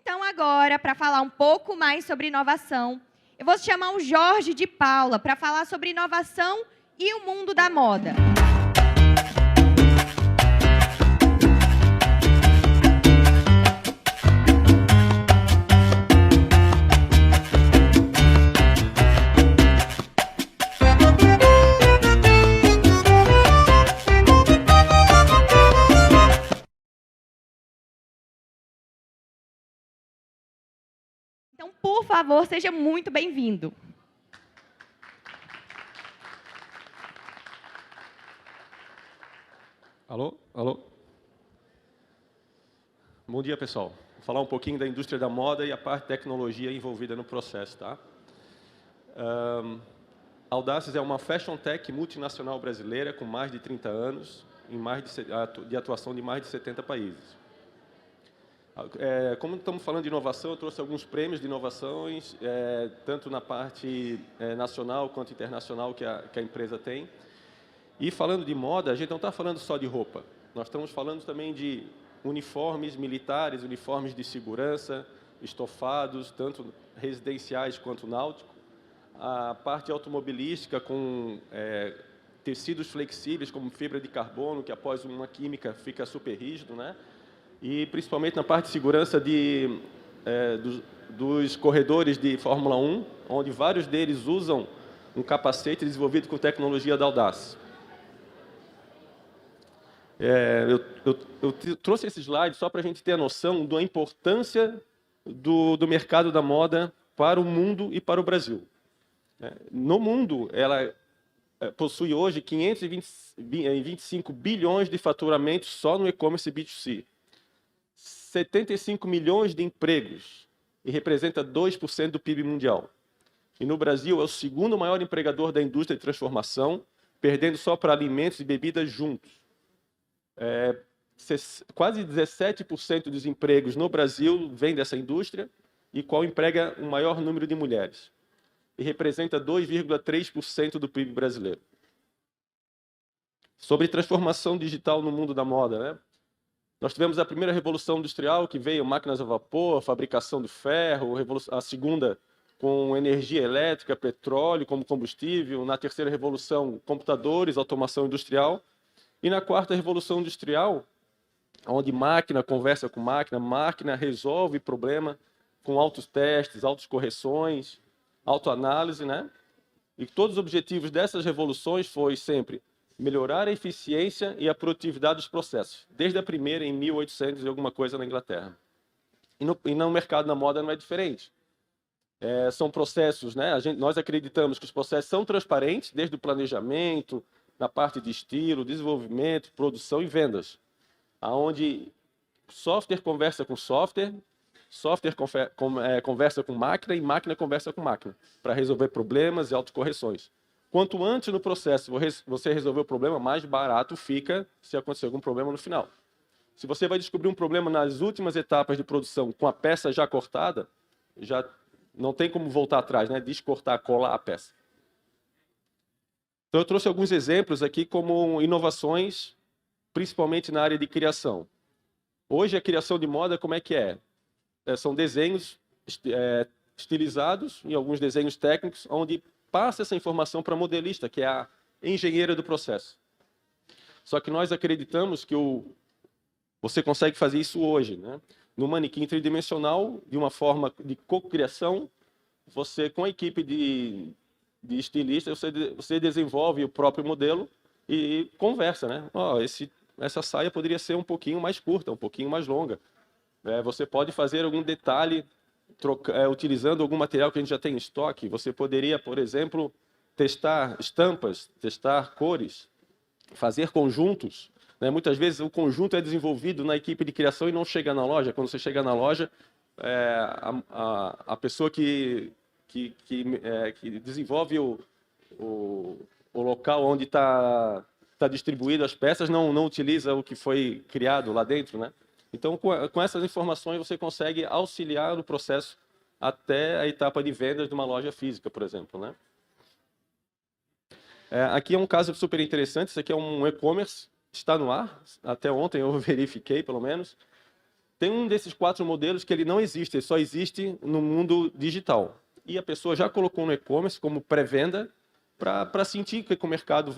Então, agora, para falar um pouco mais sobre inovação, eu vou chamar o Jorge de Paula para falar sobre inovação e o mundo da moda. Então, por favor, seja muito bem-vindo. Alô? Alô? Bom dia, pessoal. Vou falar um pouquinho da indústria da moda e a parte de tecnologia envolvida no processo, tá? A Audaces é uma fashion tech multinacional brasileira com mais de 30 anos, de atuação de mais de 70 países. Como estamos falando de inovação, eu trouxe alguns prêmios de inovações, tanto na parte nacional quanto internacional que a empresa tem. E falando de moda, a gente não está falando só de roupa. Nós estamos falando também de uniformes militares, uniformes de segurança, estofados, tanto residenciais quanto náuticos. A parte automobilística com tecidos flexíveis, como fibra de carbono, que após uma química fica super rígido, né? E principalmente na parte de segurança dos corredores de Fórmula 1, onde vários deles usam um capacete desenvolvido com tecnologia da Audaces. Eu trouxe esse slide só para a gente ter a noção da importância do mercado da moda para o mundo e para o Brasil. No mundo, ela possui hoje 525 bilhões de faturamento só no e-commerce B2C. 75 milhões de empregos e representa 2% do PIB mundial. E no Brasil é o segundo maior empregador da indústria de transformação, perdendo só para alimentos e bebidas juntos. Quase 17% dos empregos no Brasil vem dessa indústria, e qual emprega o maior número de mulheres. E representa 2,3% do PIB brasileiro. Sobre transformação digital no mundo da moda, né? Nós tivemos a primeira revolução industrial, que veio máquinas a vapor, a fabricação de ferro, a segunda com energia elétrica, petróleo como combustível, na terceira revolução, computadores, automação industrial, e na quarta revolução industrial, onde máquina conversa com máquina resolve problema com altos testes, altas correções, autoanálise, né? E todos os objetivos dessas revoluções foi sempre melhorar a eficiência e a produtividade dos processos, desde a primeira em 1800 e alguma coisa na Inglaterra. E no mercado da moda não é diferente. São processos, né? Nós acreditamos que os processos são transparentes, desde o planejamento, na parte de estilo, desenvolvimento, produção e vendas, aonde software conversa com software, software conversa com máquina e máquina conversa com máquina, para resolver problemas e autocorreções. Quanto antes no processo você resolver o problema, mais barato fica se acontecer algum problema no final. Se você vai descobrir um problema nas últimas etapas de produção com a peça já cortada, já não tem como voltar atrás, né? Descortar, colar a peça. Então eu trouxe alguns exemplos aqui como inovações, principalmente na área de criação. Hoje a criação de moda, como é que é? São desenhos estilizados, e alguns desenhos técnicos, onde passa essa informação para a modelista, que é a engenheira do processo. Só que nós acreditamos que você consegue fazer isso hoje, né? No manequim tridimensional, de uma forma de cocriação, você, com a equipe de estilista, você desenvolve o próprio modelo e conversa, né? Essa saia poderia ser um pouquinho mais curta, um pouquinho mais longa. Você pode fazer algum detalhe utilizando algum material que a gente já tem em estoque. Você poderia, por exemplo, testar estampas, testar cores, fazer conjuntos, né? Muitas vezes o conjunto é desenvolvido na equipe de criação e não chega na loja. Quando você chega na loja, a pessoa que desenvolve o local onde está distribuído as peças não utiliza o que foi criado lá dentro, né? Então, com essas informações, você consegue auxiliar no processo até a etapa de vendas de uma loja física, por exemplo, né? Aqui é um caso super interessante. Isso aqui é um e-commerce, está no ar. Até ontem eu verifiquei, pelo menos. Tem um desses 4 modelos que ele não existe, ele só existe no mundo digital. E a pessoa já colocou no e-commerce como pré-venda para sentir que o mercado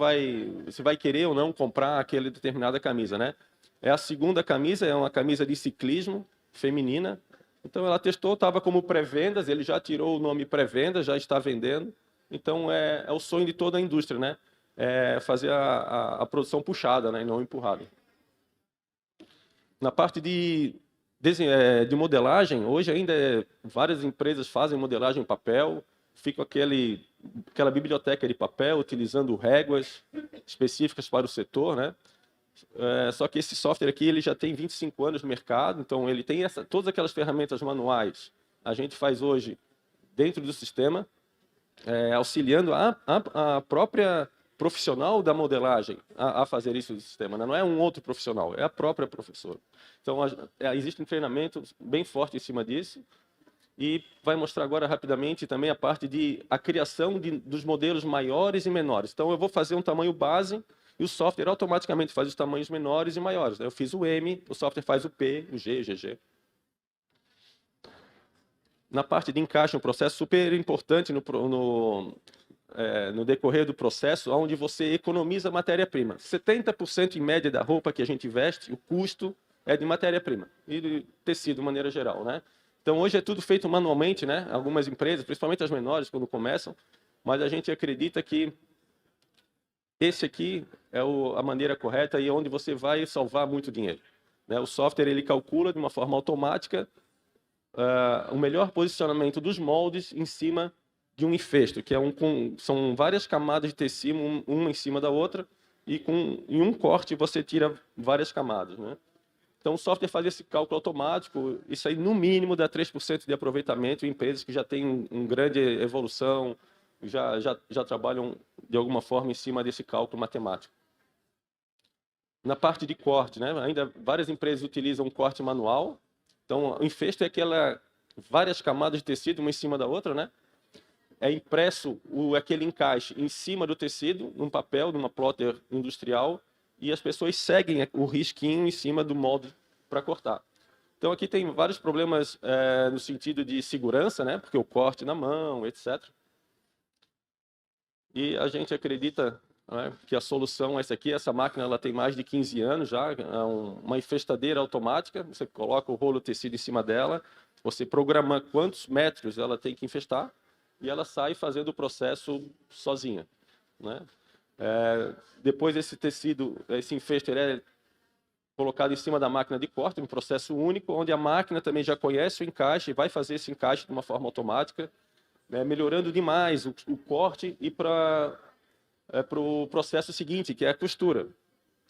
se vai querer ou não comprar aquela determinada camisa, né? A segunda camisa é uma camisa de ciclismo feminina. Então ela testou, estava como pré-vendas, ele já tirou o nome pré-venda, já está vendendo. Então é o sonho de toda a indústria, né? É fazer a produção puxada, né? E não empurrada. Na parte de modelagem, hoje ainda várias empresas fazem modelagem em papel, fica aquela biblioteca de papel, utilizando réguas específicas para o setor, né? Só que esse software aqui ele já tem 25 anos no mercado, então ele tem todas aquelas ferramentas manuais. A gente faz hoje dentro do sistema, auxiliando a própria profissional da modelagem a fazer isso no sistema, né? Não é um outro profissional, é a própria professora. Então, existe um treinamento bem forte em cima disso. E vai mostrar agora rapidamente também a parte a criação dos modelos maiores e menores. Então, eu vou fazer um tamanho base e o software automaticamente faz os tamanhos menores e maiores. Eu fiz o M, o software faz o P, o G, o GG. Na parte de encaixe, um processo super importante no decorrer do processo, onde você economiza matéria-prima. 70% em média da roupa que a gente veste, o custo é de matéria-prima e de tecido, de maneira geral, né? Então, hoje é tudo feito manualmente, né? Algumas empresas, principalmente as menores, quando começam, mas a gente acredita que esse aqui é a maneira correta e onde você vai salvar muito dinheiro, né? O software ele calcula de uma forma automática o melhor posicionamento dos moldes em cima de um infesto, que são várias camadas de tecido, uma em cima da outra, e em um corte você tira várias camadas, né? Então, o software faz esse cálculo automático, isso aí no mínimo dá 3% de aproveitamento em empresas que já têm uma grande evolução, já trabalham de alguma forma em cima desse cálculo matemático. Na parte de corte, né? Ainda várias empresas utilizam um corte manual. Então, o infesto é várias camadas de tecido, uma em cima da outra, né? É impresso aquele encaixe em cima do tecido, num papel, numa plotter industrial, e as pessoas seguem o risquinho em cima do molde para cortar. Então, aqui tem vários problemas no sentido de segurança, né? Porque o corte na mão, etc. E a gente acredita, né, que a solução é essa aqui. Essa máquina ela tem mais de 15 anos já, é uma infestadeira automática. Você coloca o rolo de tecido em cima dela, você programa quantos metros ela tem que infestar, e ela sai fazendo o processo sozinha, né? Depois esse tecido, esse infesto, ele é colocado em cima da máquina de corte, um processo único, onde a máquina também já conhece o encaixe e vai fazer esse encaixe de uma forma automática, né, melhorando demais o corte e para o processo seguinte, que é a costura,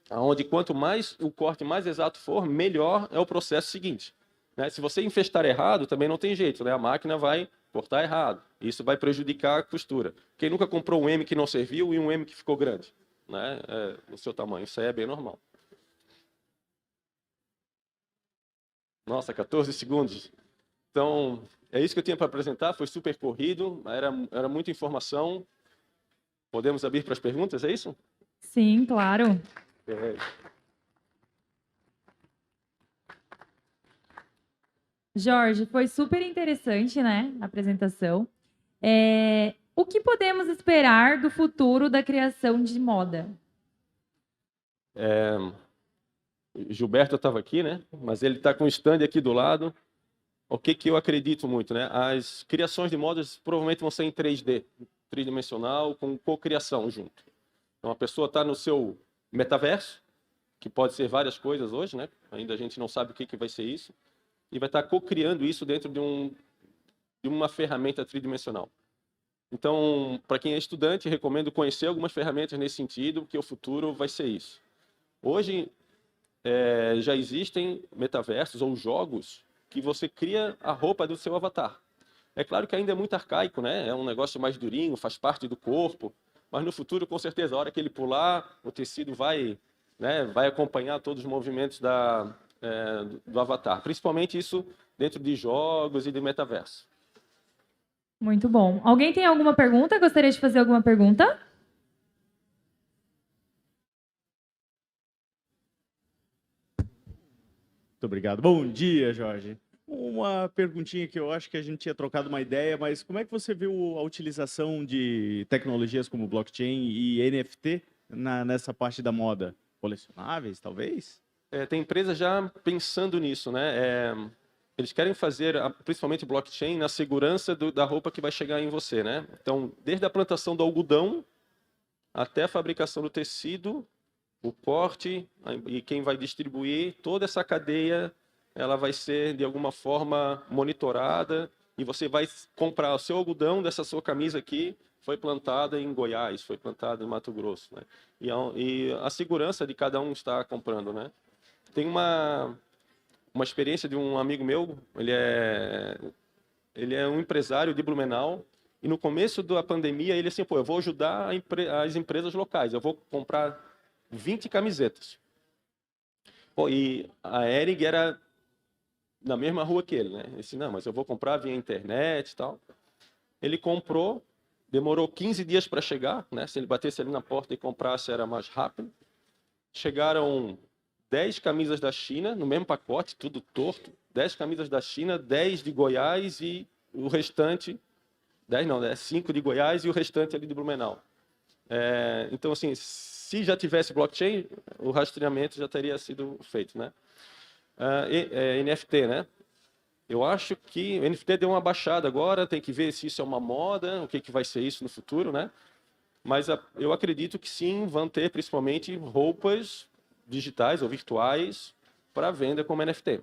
onde quanto mais o corte mais exato for, melhor é o processo seguinte, né? Se você infestar errado, também não tem jeito, né? A máquina vai cortar errado. Isso vai prejudicar a costura. Quem nunca comprou um M que não serviu e um M que ficou grande, né? O seu tamanho, isso aí é bem normal. Nossa, 14 segundos. Então, é isso que eu tinha para apresentar. Foi super corrido, era muita informação. Podemos abrir para as perguntas, é isso? Sim, claro. Jorge, foi super interessante, né, a apresentação. O que podemos esperar do futuro da criação de moda? Gilberto estava aqui, né? Mas ele está com o stand aqui do lado. O que eu acredito muito, né? As criações de modas provavelmente vão ser em 3D, tridimensional, com cocriação junto. Então a pessoa está no seu metaverso, que pode ser várias coisas hoje, né? Ainda a gente não sabe o que vai ser isso, e vai estar cocriando isso dentro de uma ferramenta tridimensional. Então, para quem é estudante, recomendo conhecer algumas ferramentas nesse sentido, porque o futuro vai ser isso. Hoje, já existem metaversos ou jogos que você cria a roupa do seu avatar. É claro que ainda é muito arcaico, né? É um negócio mais durinho, faz parte do corpo, mas no futuro, com certeza, a hora que ele pular, o tecido vai acompanhar todos os movimentos do avatar. Principalmente isso dentro de jogos e de metaverso. Muito bom. Alguém tem alguma pergunta? Gostaria de fazer alguma pergunta? Muito obrigado. Bom dia, Jorge. Uma perguntinha que eu acho que a gente tinha trocado uma ideia, mas como é que você viu a utilização de tecnologias como blockchain e NFT nessa parte da moda? Colecionáveis, talvez? Tem empresas já pensando nisso, né? Eles querem fazer, principalmente blockchain, na segurança da roupa que vai chegar em você, né? Então, desde a plantação do algodão até a fabricação do tecido, o corte e quem vai distribuir, toda essa cadeia, ela vai ser de alguma forma monitorada e você vai comprar o seu algodão dessa sua camisa aqui, foi plantada em Goiás, foi plantada em Mato Grosso, né? E a segurança de cada um está comprando, né? Tem uma experiência de um amigo meu, ele é um empresário de Blumenau, e no começo da pandemia ele assim, pô, eu vou ajudar as empresas locais, eu vou comprar 20 camisetas. Pô, e a Hering era na mesma rua que ele, né? Ele disse, não, mas eu vou comprar via internet e tal. Ele comprou, demorou 15 dias para chegar, né? Se ele batesse ali na porta e comprasse era mais rápido. Chegaram 10 camisas da China, no mesmo pacote, tudo torto. 10 camisas da China, 10 de Goiás e o restante... 10 não, né? 5 de Goiás e o restante ali de Blumenau. Então, assim, se já tivesse blockchain, o rastreamento já teria sido feito, né? NFT, né? Eu acho que o NFT deu uma baixada agora, tem que ver se isso é uma moda, o que vai ser isso no futuro, né? Mas eu acredito que sim, vão ter principalmente roupas digitais ou virtuais para venda como NFT.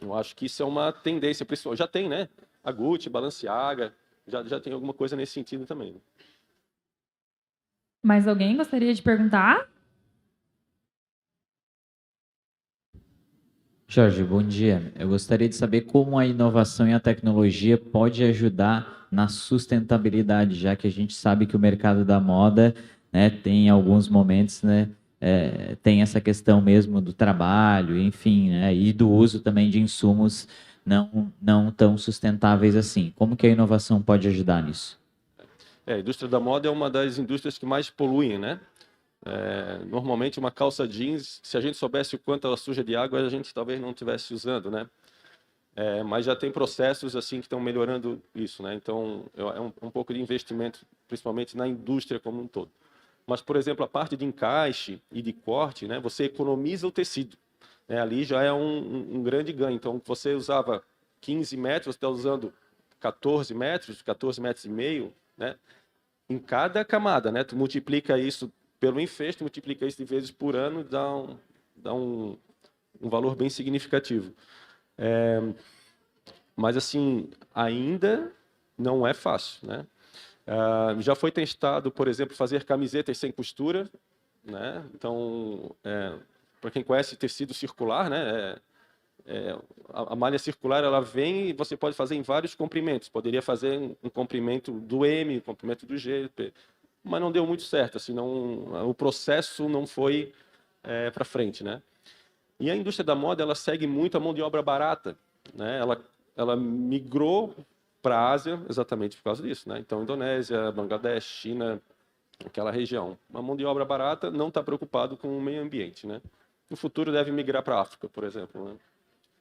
Eu acho que isso é uma tendência, pessoal. Já tem, né? A Gucci, Balenciaga, já tem alguma coisa nesse sentido também. Né? Mais alguém gostaria de perguntar? Jorge, bom dia. Eu gostaria de saber como a inovação e a tecnologia pode ajudar na sustentabilidade, já que a gente sabe que o mercado da moda, né, tem alguns momentos, né, tem essa questão mesmo do trabalho, enfim, né, e do uso também de insumos não tão sustentáveis assim. Como que a inovação pode ajudar nisso? A indústria da moda é uma das indústrias que mais poluem, né? Normalmente uma calça jeans, se a gente soubesse o quanto ela suja de água, a gente talvez não estivesse usando, né? Mas já tem processos assim que estão melhorando isso, né? Então é um pouco de investimento, principalmente na indústria como um todo. Mas, por exemplo, a parte de encaixe e de corte, né? Você economiza o tecido. Ali já é um grande ganho. Então, você usava 15 metros, você está usando 14 metros e meio, né? Em cada camada, né? Tu multiplica isso pelo enfeite, multiplica isso de vezes por ano, dá um valor bem significativo. Mas, assim, ainda não é fácil, né? Já foi testado, por exemplo, fazer camisetas sem costura, né? Então, para quem conhece tecido circular, né? A malha circular, ela vem e você pode fazer em vários comprimentos. Poderia fazer um comprimento do M, um comprimento do G, mas não deu muito certo. Assim, o processo não foi para frente, né? E a indústria da moda, ela segue muito a mão de obra barata, né? Ela migrou para a Ásia exatamente por causa disso, né? Então, Indonésia, Bangladesh, China, aquela região. Uma mão de obra barata não está preocupado com o meio ambiente, né? No futuro deve migrar para a África, por exemplo, né?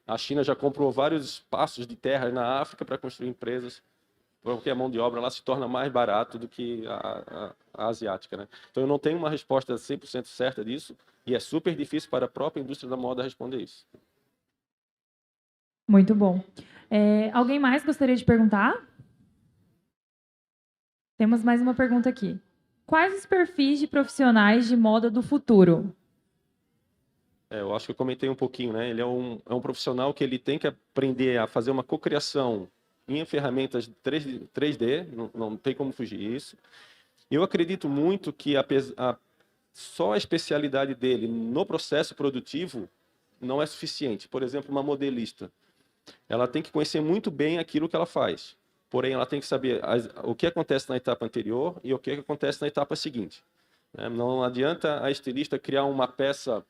A China já comprou vários espaços de terra na África para construir empresas, porque a mão de obra lá se torna mais barato do que a asiática, né? Então, eu não tenho uma resposta 100% certa disso, e é super difícil para a própria indústria da moda responder isso. Muito bom. Alguém mais gostaria de perguntar? Temos mais uma pergunta aqui. Quais os perfis de profissionais de moda do futuro? Eu acho que eu comentei um pouquinho, né? Ele é um profissional que ele tem que aprender a fazer uma cocriação em ferramentas 3D, não tem como fugir disso. Eu acredito muito que só a especialidade dele no processo produtivo não é suficiente. Por exemplo, uma modelista, ela tem que conhecer muito bem aquilo que ela faz. Porém, ela tem que saber o que acontece na etapa anterior e o que acontece na etapa seguinte. Não adianta a estilista criar uma peça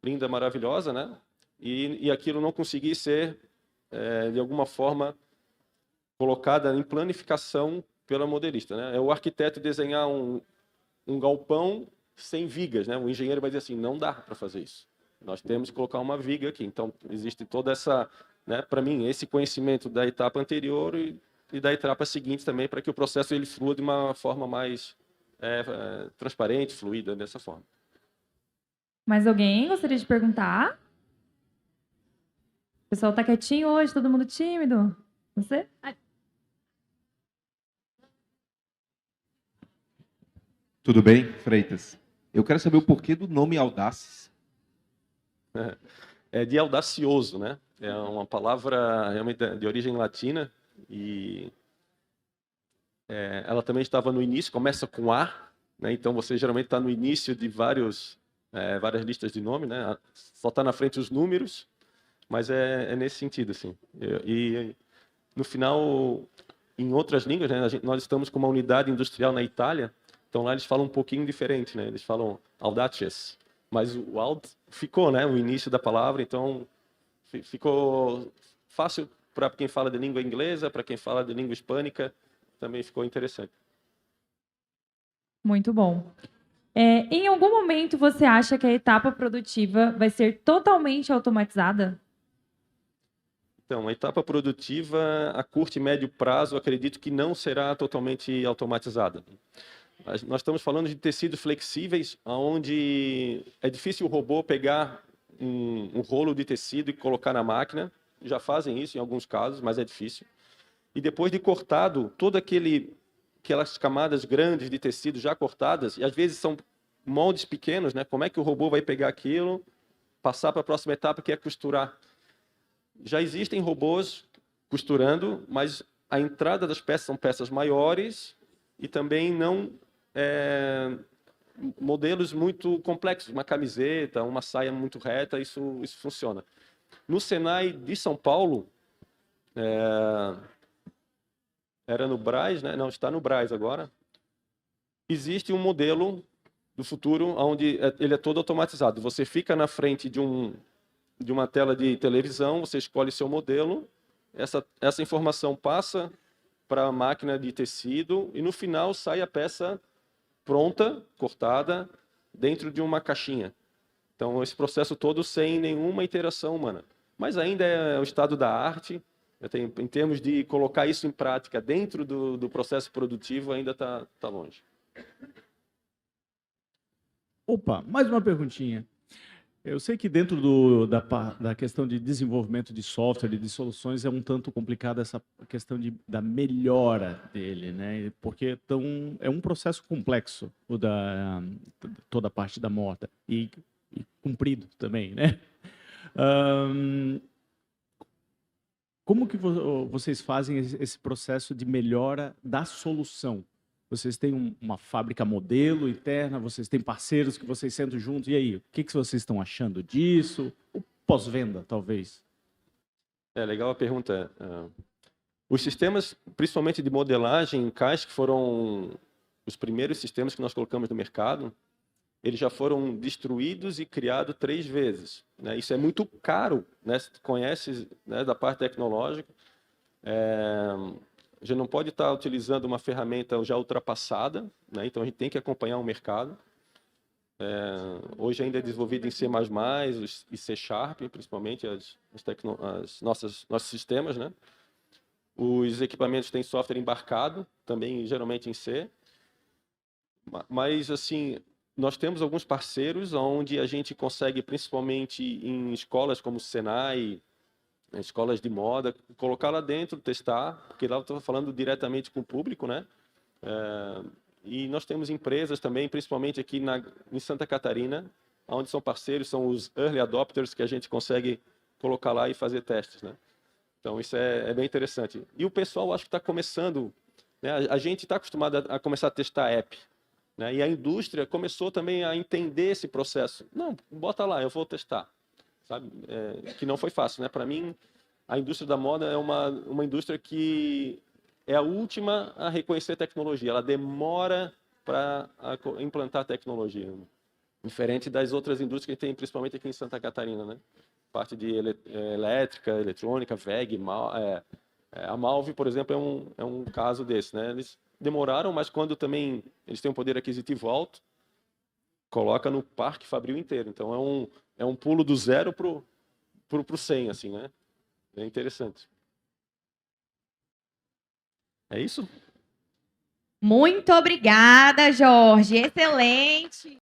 linda, maravilhosa, né? E aquilo não conseguir ser, de alguma forma, colocada em planificação pela modelista, né? É o arquiteto desenhar um galpão sem vigas, né? O engenheiro vai dizer assim, não dá para fazer isso. Nós temos que colocar uma viga aqui. Então, existe toda essa, né, para mim, esse conhecimento da etapa anterior e da etapa seguinte também, para que o processo ele flua de uma forma mais transparente, fluida, dessa forma. Mais alguém gostaria de perguntar? O pessoal tá quietinho hoje, todo mundo tímido? Você? Tudo bem, Freitas? Eu quero saber o porquê do nome Audaces. É de audacioso, né? É uma palavra realmente de origem latina e ela também estava no início, começa com A, né? Então você geralmente está no início de várias listas de nome, né? Só está na frente os números, mas é nesse sentido, assim. E no final, em outras línguas, né? Nós estamos com uma unidade industrial na Itália, então lá eles falam um pouquinho diferente, né? Eles falam audaces, mas o aud ficou, né? O início da palavra, então ficou fácil para quem fala de língua inglesa, para quem fala de língua hispânica, também ficou interessante. Muito bom. Em algum momento você acha que a etapa produtiva vai ser totalmente automatizada? Então, a etapa produtiva, a curto e médio prazo, acredito que não será totalmente automatizada. Nós estamos falando de tecidos flexíveis, onde é difícil o robô pegar um rolo de tecido e colocar na máquina. Já fazem isso em alguns casos, mas é difícil. E depois de cortado, aquelas camadas grandes de tecido já cortadas, e às vezes são moldes pequenos, né? Como é que o robô vai pegar aquilo, passar para a próxima etapa, que é costurar? Já existem robôs costurando, mas a entrada das peças são peças maiores e também não modelos muito complexos. Uma camiseta, uma saia muito reta, isso funciona. No Senai de São Paulo, era no Brás, né? Não, está no Brás agora. Existe um modelo do futuro onde ele é todo automatizado. Você fica na frente de uma tela de televisão, você escolhe seu modelo, essa informação passa para a máquina de tecido e no final sai a peça pronta, cortada, dentro de uma caixinha. Então, esse processo todo sem nenhuma interação humana. Mas ainda é o estado da arte. Em termos de colocar isso em prática dentro do processo produtivo, ainda está longe. Opa, mais uma perguntinha. Eu sei que dentro da questão de desenvolvimento de software e de soluções é um tanto complicada essa questão da melhora dele, né? Porque é um processo complexo toda a parte da moda e comprido também, né? Como que vocês fazem esse processo de melhora da solução? Vocês têm uma fábrica modelo interna, vocês têm parceiros que vocês sentam juntos, e aí, o que vocês estão achando disso? O pós-venda, talvez? Legal a pergunta. Os sistemas, principalmente de modelagem em caixa, que foram os primeiros sistemas que nós colocamos no mercado, eles já foram destruídos e criados 3 vezes. Né? Isso é muito caro, né? Você conhece, né, da parte tecnológica. A gente não pode estar utilizando uma ferramenta já ultrapassada, né? Então a gente tem que acompanhar o mercado. Hoje ainda é desenvolvido em C++ e C#, principalmente nossos sistemas, né? Os equipamentos têm software embarcado, também geralmente em C. Mas, assim, nós temos alguns parceiros onde a gente consegue, principalmente em escolas como o Senai, escolas de moda, colocar lá dentro, testar, porque lá eu estou falando diretamente com o público, né? E nós temos empresas também, principalmente aqui em Santa Catarina, onde são parceiros, são os early adopters que a gente consegue colocar lá e fazer testes, né? Então isso é bem interessante. E o pessoal acho que está começando, né? A gente está acostumado a começar a testar app, né? E a indústria começou também a entender esse processo. Não, bota lá, eu vou testar. Sabe? Que não foi fácil, né? Para mim, a indústria da moda é uma indústria que é a última a reconhecer tecnologia. Ela demora para implantar tecnologia, diferente das outras indústrias que tem, principalmente aqui em Santa Catarina, né? Parte de elétrica, eletrônica, VEG, a Malve, por exemplo, é um caso desse, né? Eles demoraram, mas quando também eles têm um poder aquisitivo alto, coloca no parque fabril inteiro. Então é um pulo do 0 pro 100, assim, né? É interessante. É isso? Muito obrigada, Jorge. Excelente.